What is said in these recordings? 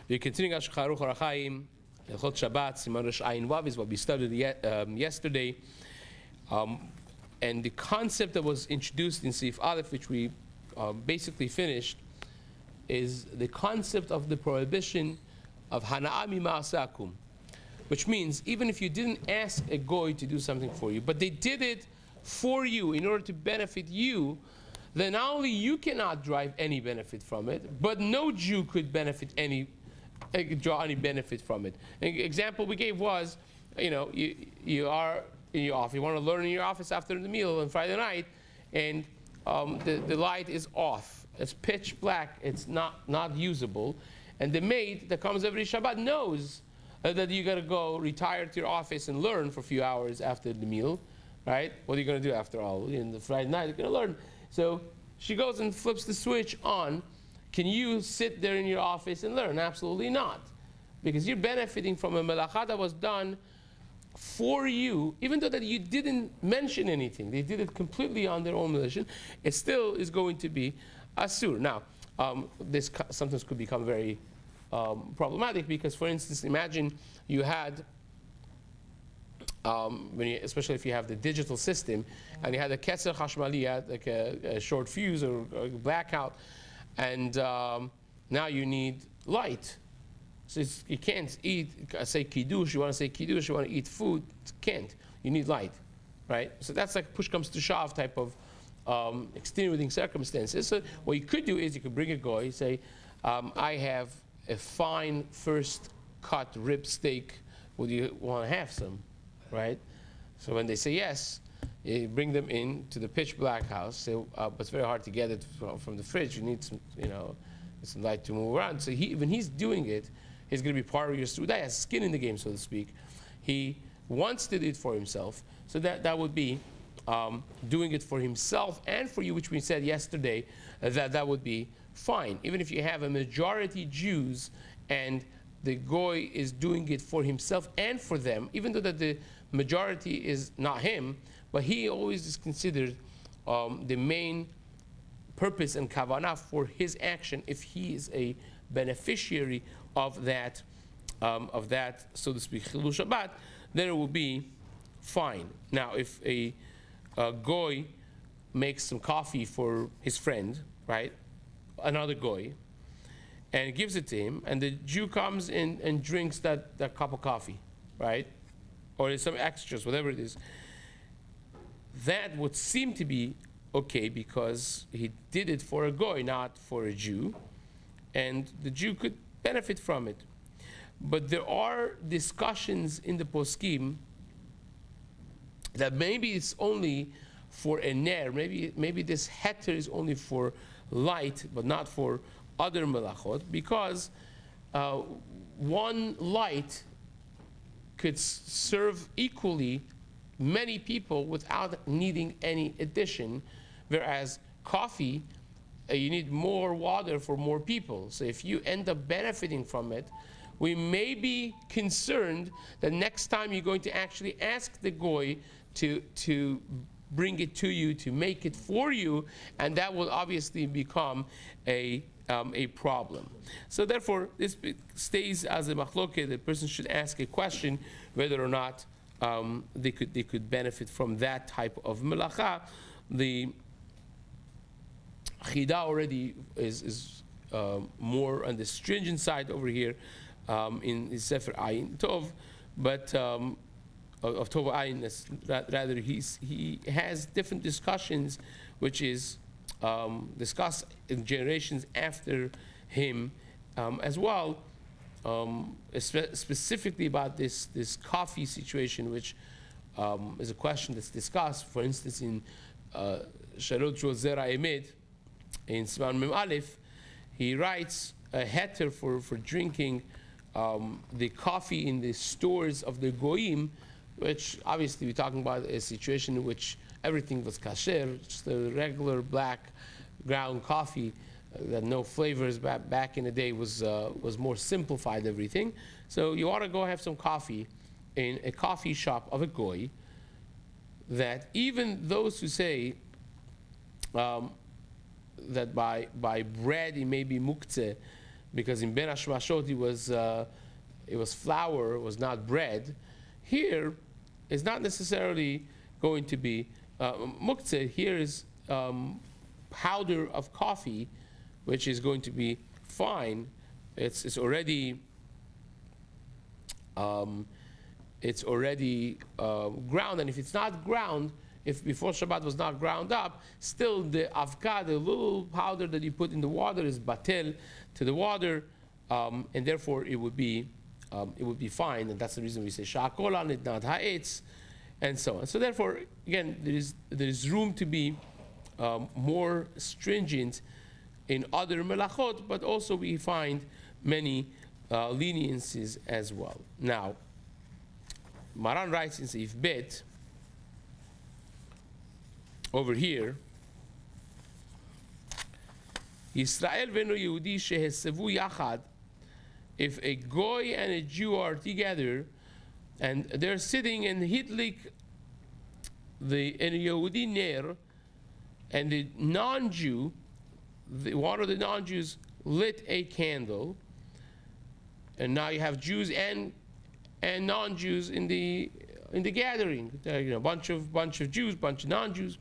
We're continuing our Aruch HaRachaim, Hilchot Shabbat, Siman Resh Ayin Vav is what we studied yesterday. And the concept that was introduced in Seif Aleph, which we basically finished, is the concept of the prohibition of Hana'ah Mima'aseh Akum, which means even if you didn't ask a goy to do something for you, but they did it for you in order to benefit you, then not only you cannot derive any benefit from it, but no Jew could draw any benefit from it. An example we gave was, you are in your office, you want to learn in your office after the meal on Friday night, and the light is off. It's pitch black. It's not usable. And the maid that comes every Shabbat knows that you got to go retire to your office and learn for a few hours after the meal, right? What are you going to do after all? In the Friday night, you're going to learn. So she goes and flips the switch on. Can you sit there in your office and learn? Absolutely not. Because you're benefiting from a melacha that was done for you, even though that you didn't mention anything. They did it completely on their own volition. It still is going to be asur. Now, this sometimes could become very problematic because, for instance, imagine you had, especially if you have the digital system, and you had a ketzer chashmali, like a short fuse or a blackout, and now you need light. So you can't eat, say kiddush, you want to say kiddush, you want to eat food, can't. You need light, right? So that's like push comes to shove type of extenuating circumstances. So what you could do is you could bring a goy, say, I have a fine first cut rib steak, would you want to have some, right? So when they say yes, you bring them in to the pitch black house, say, but it's very hard to get it from the fridge, you need some, some light to move around. So when he's doing it, he's going to be part of your suda. He has skin in the game, so to speak. He wants to do it for himself. So that would be doing it for himself and for you, which we said yesterday, that would be fine. Even if you have a majority Jews and the goy is doing it for himself and for them, even though that the majority is not him, but he always is considered the main purpose and kavanah for his action if he is a beneficiary of that, so to speak, chilul Shabbat, then it will be fine. Now, if a goy makes some coffee for his friend, right, another goy, and gives it to him, and the Jew comes in and drinks that cup of coffee, right, or there's some extras, whatever it is, that would seem to be okay because he did it for a goy, not for a Jew, and the Jew could benefit from it. But there are discussions in the poskim that maybe it's only for a ner, maybe this heter is only for light, but not for other melachot, because one light could serve equally many people without needing any addition, whereas coffee, you need more water for more people. So if you end up benefiting from it, we may be concerned that next time you're going to actually ask the goy to bring it to you, to make it for you, and that will obviously become a problem. So therefore, this stays as a machloket. The person should ask a question whether or not they could benefit from that type of melacha. The chida already is more on the stringent side over here in his Sefer Ayin Tov, but of Tov Ayin, rather he has different discussions, which is discussed in generations after him as well, specifically about this coffee situation, which is a question that's discussed. For instance, in Sharot Zera Emed, in Siman Mem Aleph, he writes a heter for drinking the coffee in the stores of the goyim, which obviously we're talking about a situation in which everything was kasher, just a regular black ground coffee that no flavors. Back in the day was more simplified everything. So you ought to go have some coffee in a coffee shop of a goy, that even those who say that by bread it may be muktzeh, because in Ben Hashmashot it was flour, it was not bread. Here, it's not necessarily going to be muktzeh. Here is powder of coffee, which is going to be fine. It's already ground, and if it's not ground, if before Shabbat was not ground up, still the avka, the little powder that you put in the water, is batel to the water, and therefore it would be fine, and that's the reason we say sha'kolan, it not ha'etz, and so on. So therefore, again, there is room to be more stringent in other melachot, but also we find many leniencies as well. Now, Maran writes in Seif Bet over here, Yisrael v'no Yehudi shehesevu yachad. If a goy and a Jew are together, and they're sitting in hitlik in a Yehudi ner, and the non-Jew, one of the non-Jews lit a candle, and now you have Jews and non-Jews in the gathering. A bunch of Jews, bunch of non-Jews,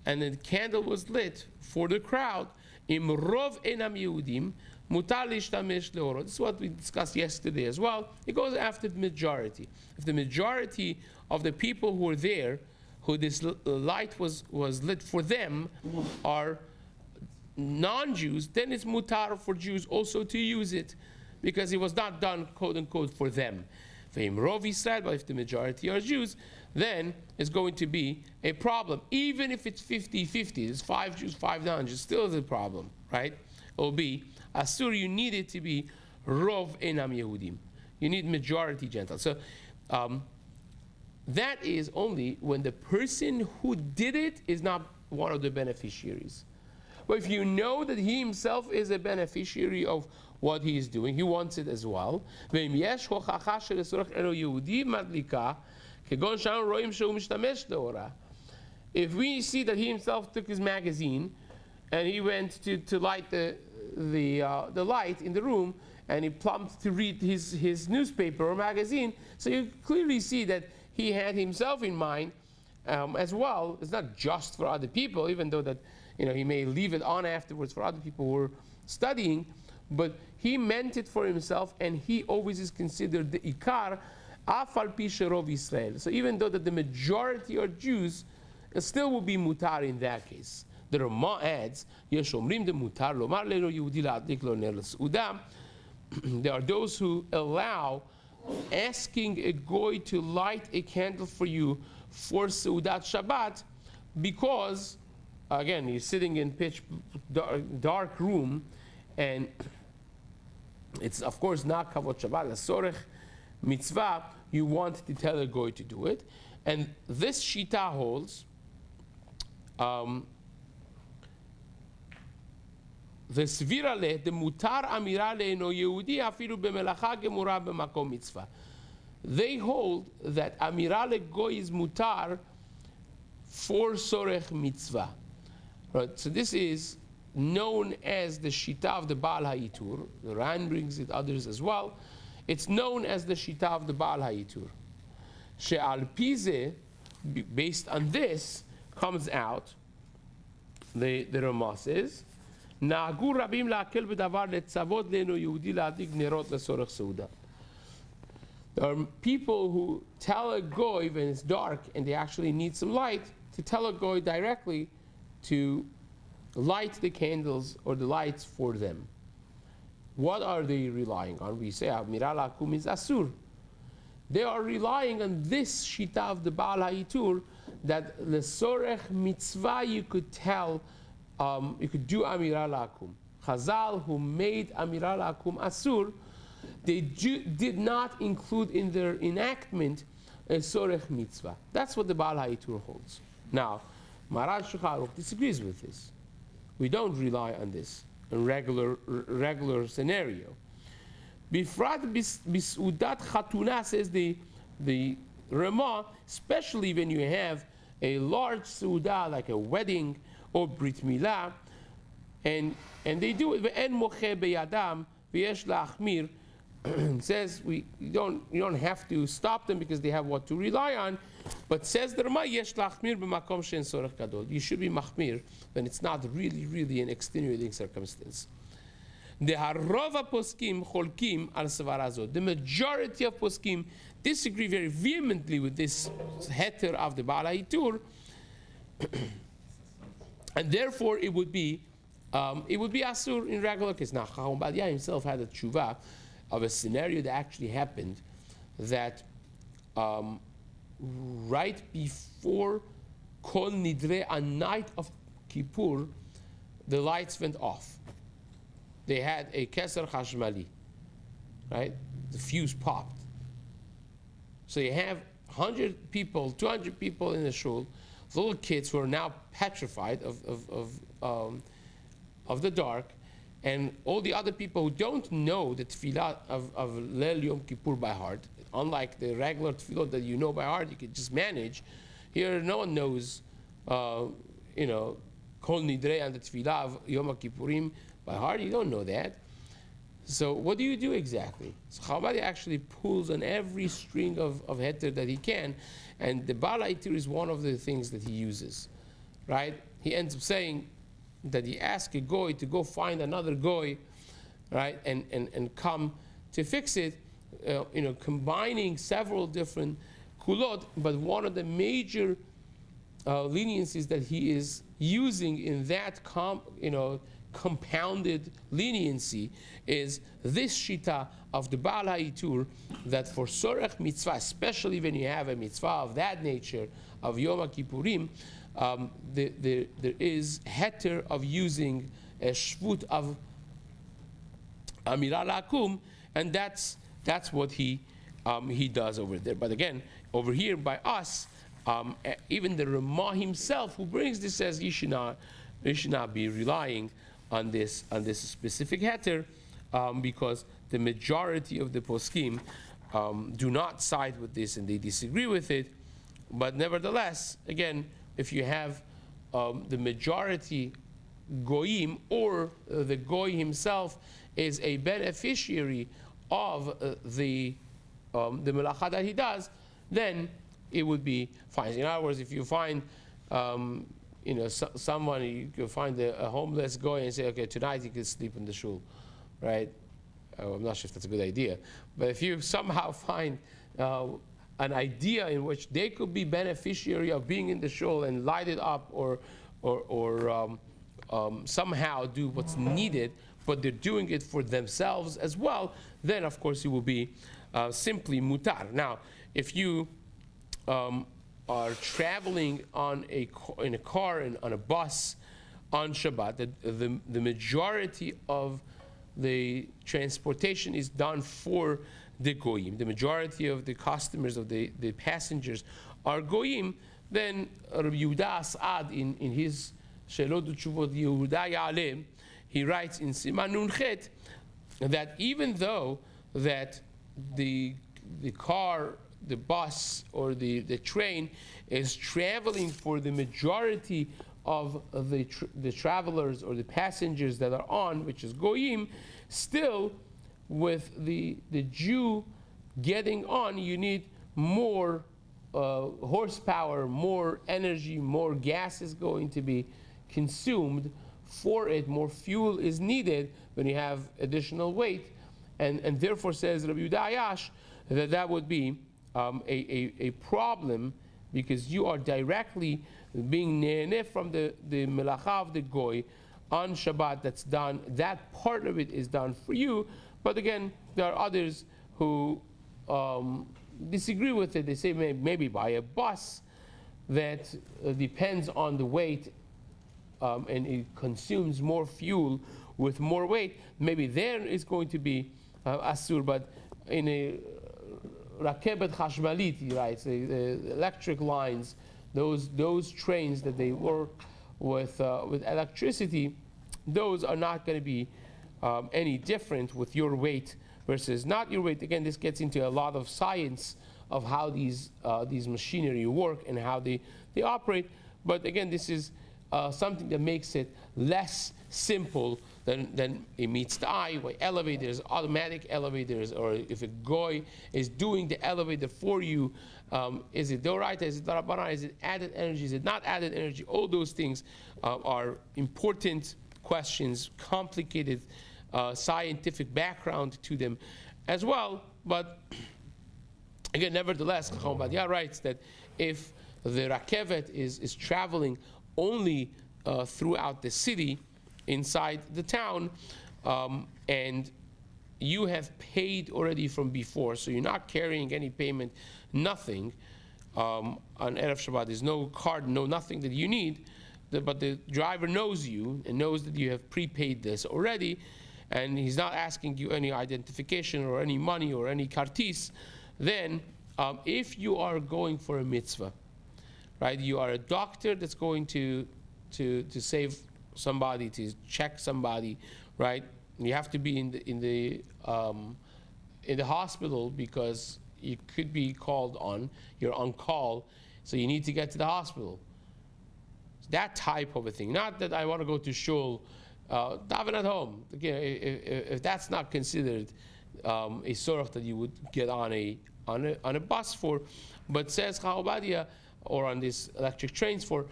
and the candle was lit for the crowd. Imrov enam Yehudim mutar lishtamesh leoro. This is what we discussed yesterday as well. It goes after the majority. If the majority of the people who were there, who this light was lit for them, are non-Jews, then it's mutar for Jews also to use it, because it was not done, quote unquote, for them. But if the majority are Jews, then it's going to be a problem. Even if it's 50-50, it's 5 Jews, 5 non-Jews, still is a problem, right? It will be asur. You need it to be rov enam Yehudim. You need majority Gentiles. So that is only when the person who did it is not one of the beneficiaries. But if you know that he himself is a beneficiary of what he is doing, he wants it as well. If we see that he himself took his magazine and he went to light the light in the room, and he plumped to read his newspaper or magazine, so you clearly see that he had himself in mind as well. It's not just for other people, even though that he may leave it on afterwards for other people who are studying, but he meant it for himself, and he always is considered the ikar, afal pi sherov Yisrael. So even though that the majority are Jews, it still will be mutar in that case. The Rama adds, yesh omrim de mutar lomar leno Yehudi la'adlik lo ner l'seuda. There are those who allow asking a goy to light a candle for you for Seudat Shabbat, because again, he's sitting in pitch dark room, and it's of course not kavod Shabbat, a sorech mitzvah. You want to tell a goy to do it, and this shita holds the svira le, the mutar amira le no Yehudi afilu b'melacha gemura b'makom mitzvah. They hold that amira le goy is mutar for sorech mitzvah. Right, so this is known as the shita of the Baal HaYitur. The Ran brings it, others as well. It's known as the shita of the Baal HaYitur. She'al pize, based on this, comes out, the Rama says, Na'agu rabim la'akel b'davar le'tzavot le'no Yehudi la'adik nerot le'sorech seuda. There are people who tell a goy when it's dark and they actually need some light, to tell a goy directly to light the candles or the lights for them. What are they relying on? We say Amira la'akum is asur. They are relying on this shita of the Baal HaYitur, that lesorech mitzvah you could tell, you could do Amira la'akum. Chazal, who made Amira la'akum asur, they did not include in their enactment a sorech mitzvah. That's what the Baal HaYitur holds. Now, Maran Shulchan Aruch disagrees with this. We don't rely on this in regular scenario. Bifrat bisudat chatuna, says the Rama, especially when you have a large suda like a wedding or brit milah, and they do it. Ve'en moche beyadam v'yesh la'achmir. It says you don't have to stop them because they have what to rely on, but says the Rama yesh la'achmir b'makom she'en sorech gadol. You should be machmir when it's not really an extenuating circumstance. The harova poskim cholkim al svarazot. The majority of poskim disagree very vehemently with this heter of the Baal HaItur, and therefore it would be asur in regular case. Now, Chacham Ovadia himself had a tshuva of a scenario that actually happened, that right before Kol Nidre, a night of Kippur, the lights went off. They had a keser chashmali, right? The fuse popped. So you have 100 people, 200 people in the shul, little kids who are now petrified of the dark, and all the other people who don't know the tefillah of Leil Yom Kippur by heart, unlike the regular tefillah that you know by heart, you can just manage. Here, no one knows, Kol Nidrei and the tefillah of Yom Kippurim by heart. You don't know that. So what do you do exactly? So Chabad actually pulls on every string of heter that he can, and the Baal HaItur is one of the things that he uses, right? He ends up saying that he asks a goy to go find another goy, right, and come to fix it, combining several different kulot, but one of the major leniencies that he is using in that compounded leniency is this shita of the Baal HaItur, that for sorech mitzvah, especially when you have a mitzvah of that nature, of Yom Kippurim, there is heter of using a shvut of Amira Lakum, and that's what he does over there. But again, over here by us, even the Ramah himself who brings this says you should not be relying on this specific heter, because the majority of the poskim do not side with this and they disagree with it. But nevertheless, again, if you have the majority goyim, or the goy himself is a beneficiary of the melacha that he does, then it would be fine. In other words, if you find someone, you can find a homeless goy and say, okay, tonight you can sleep in the shul, right? I'm not sure if that's a good idea, but if you somehow find an idea in which they could be beneficiary of being in the shul and light it up, or somehow do what's needed, but they're doing it for themselves as well, then of course it will be simply mutar. Now, if you are traveling in a car and on a bus on Shabbat, the majority of the transportation is done for the goyim. The majority of the customers, of the passengers, are goyim. Then Rabbi Yehuda As'ad in his Shelot Utshuvot Yehuda Ya'aleh, he writes in Siman Nun Chet that even though that the car, the bus, or the train is traveling for the majority of the travelers or the passengers that are on, which is goyim, still with the Jew getting on, you need more horsepower, more energy, more gas is going to be consumed for it, more fuel is needed when you have additional weight, and therefore says Rabbi Yehuda Ayash that would be a problem, because you are directly being ne'eneh from the melacha of the goy on Shabbat that's done. That part of it is done for you. But again, there are others who disagree with it. They say maybe by a bus that depends on the weight and it consumes more fuel with more weight. Maybe there is going to be asur, but in a rakebet chashmalit, right? So the electric lines, those trains that they work with electricity, those are not going to be any different with your weight versus not your weight. Again, this gets into a lot of science of how these machinery work and how they operate. But again, this is something that makes it less simple than it meets the eye, where elevators, automatic elevators, or if a goy is doing the elevator for you, is it doraita, is it darabana, is it added energy, is it not added energy? All those things are important questions, complicated scientific background to them as well. But again, nevertheless, Chacham Ovadia writes that if the rakevet is traveling only throughout the city, inside the town, and you have paid already from before, so you're not carrying any payment, nothing, on Erev Shabbat, there's no card, no nothing that you need, but the driver knows you and knows that you have prepaid this already, and he's not asking you any identification or any money or any kartis, then if you are going for a mitzvah, right, you are a doctor that's going to save somebody, to check somebody, right? You have to be in the hospital because you could be called on. You're on call, so you need to get to the hospital. That type of a thing. Not that I want to go to shul, daven at home. Again, if that's not considered a sorach that you would get on a bus for, but says Chacham Ovadia, or on these electric trains for.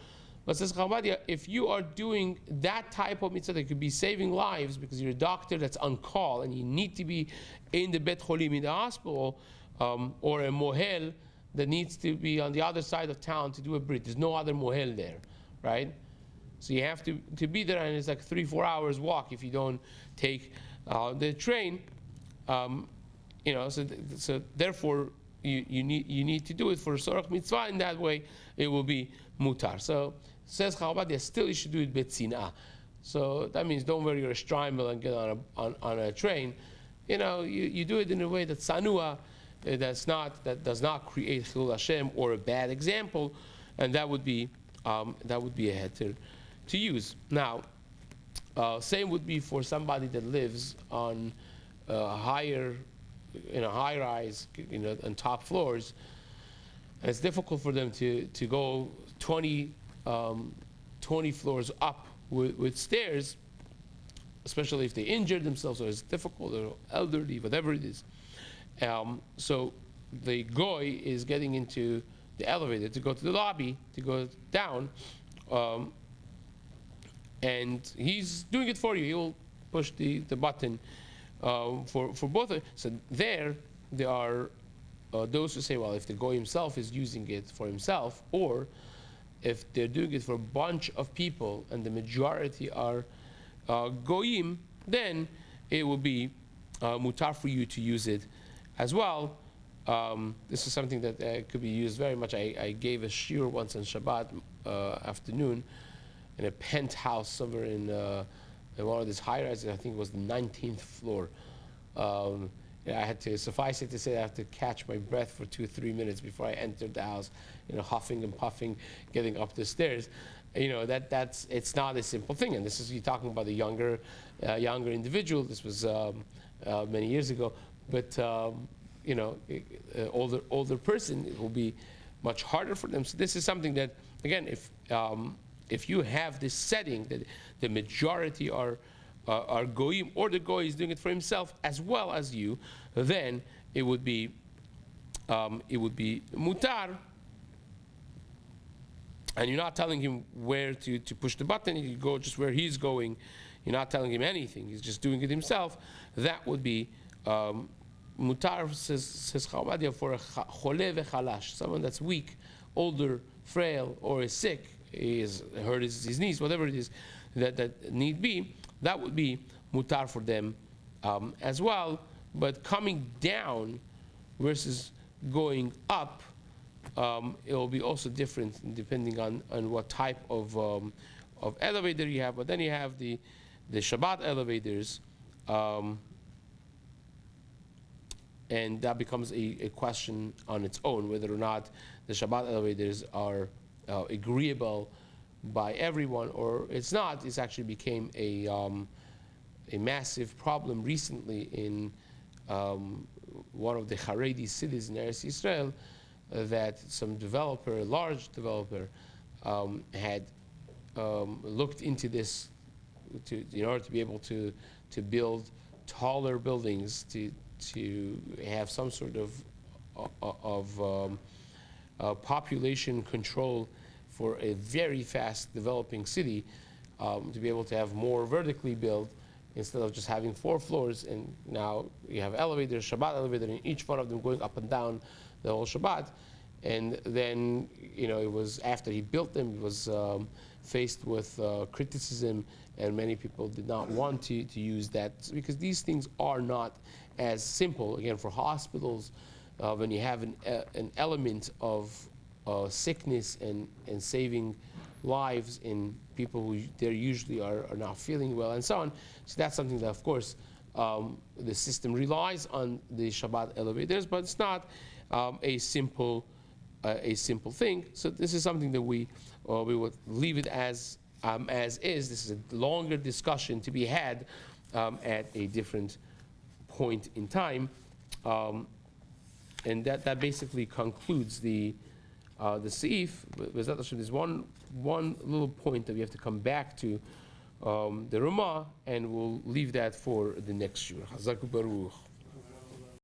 But says Chacham Ovadia, if you are doing that type of mitzvah that could be saving lives because you're a doctor that's on call and you need to be in the bet cholim, in the hospital, or a mohel that needs to be on the other side of town to do a brit. There's no other mohel there, right? So you have to be there, and it's like 3-4 hours walk if you don't take the train. So therefore you need to do it for sorach mitzvah. In that way, it will be mutar. So says Chacham Ovadia, still you should do it betzina. So that means don't wear your shtreimel and get on a train. You do it in a way that's sanua, that does not create chilul Hashem or a bad example, and that would be a heter to use. Now, same would be for somebody that lives on higher, high rise, on top floors. And it's difficult for them to go 20 floors up with stairs, especially if they injure themselves, or it's difficult, or elderly, whatever it is. So the goy is getting into the elevator to go to the lobby, to go down, and he's doing it for you. He will push the button for both. So there are those who say, well, if the goy himself is using it for himself, or if they're doing it for a bunch of people and the majority are goyim, then it will be mutar for you to use it as well. This is something that could be used very much. I gave a shiur once on Shabbat afternoon in a penthouse somewhere in one of these high rises. I think it was the 19th floor. I had to, suffice it to say, I have to catch my breath for 2-3 minutes before I entered the house, huffing and puffing, getting up the stairs. It's not a simple thing. And this is, you're talking about a younger individual. This was many years ago. But older person, it will be much harder for them. So this is something that, again, if you have this setting that the majority are goyim, or the goy is doing it for himself as well as you, then it would be mutar. And you're not telling him where to push the button. You go just where he's going. You're not telling him anything. He's just doing it himself. That would be mutar, says Chacham Ovadia, for a chole vechalash, someone that's weak, older, frail, or is sick. He has hurt his knees, whatever it is that need be. That would be mutar for them as well. But coming down versus going up, it will be also different depending on what type of elevator you have. But then you have the Shabbat elevators, and that becomes a question on its own, whether or not the Shabbat elevators are agreeable by everyone, or it's not. It's actually became a massive problem recently in one of the Haredi cities in Eretz Yisrael, that some developer, a large developer, had looked into this in order to be able to build taller buildings, to have some sort of population control for a very fast developing city, to be able to have more vertically built instead of just having 4 floors, and now you have elevators, Shabbat elevator, in each one of them going up and down the whole Shabbat. And then, it was after he built them, he was faced with criticism, and many people did not want to use that, because these things are not as simple. Again, for hospitals, when you have an element of sickness and saving lives in people who they usually are not feeling well and so on. So that's something that, of course, the system relies on the Shabbat elevators, but it's not a simple thing. So this is something that we would leave it as is. This is a longer discussion to be had at a different point in time, and that basically concludes the Seif. There's one little point that we have to come back to, the Ramah, and we'll leave that for the next shiur. Chazak u'baruch.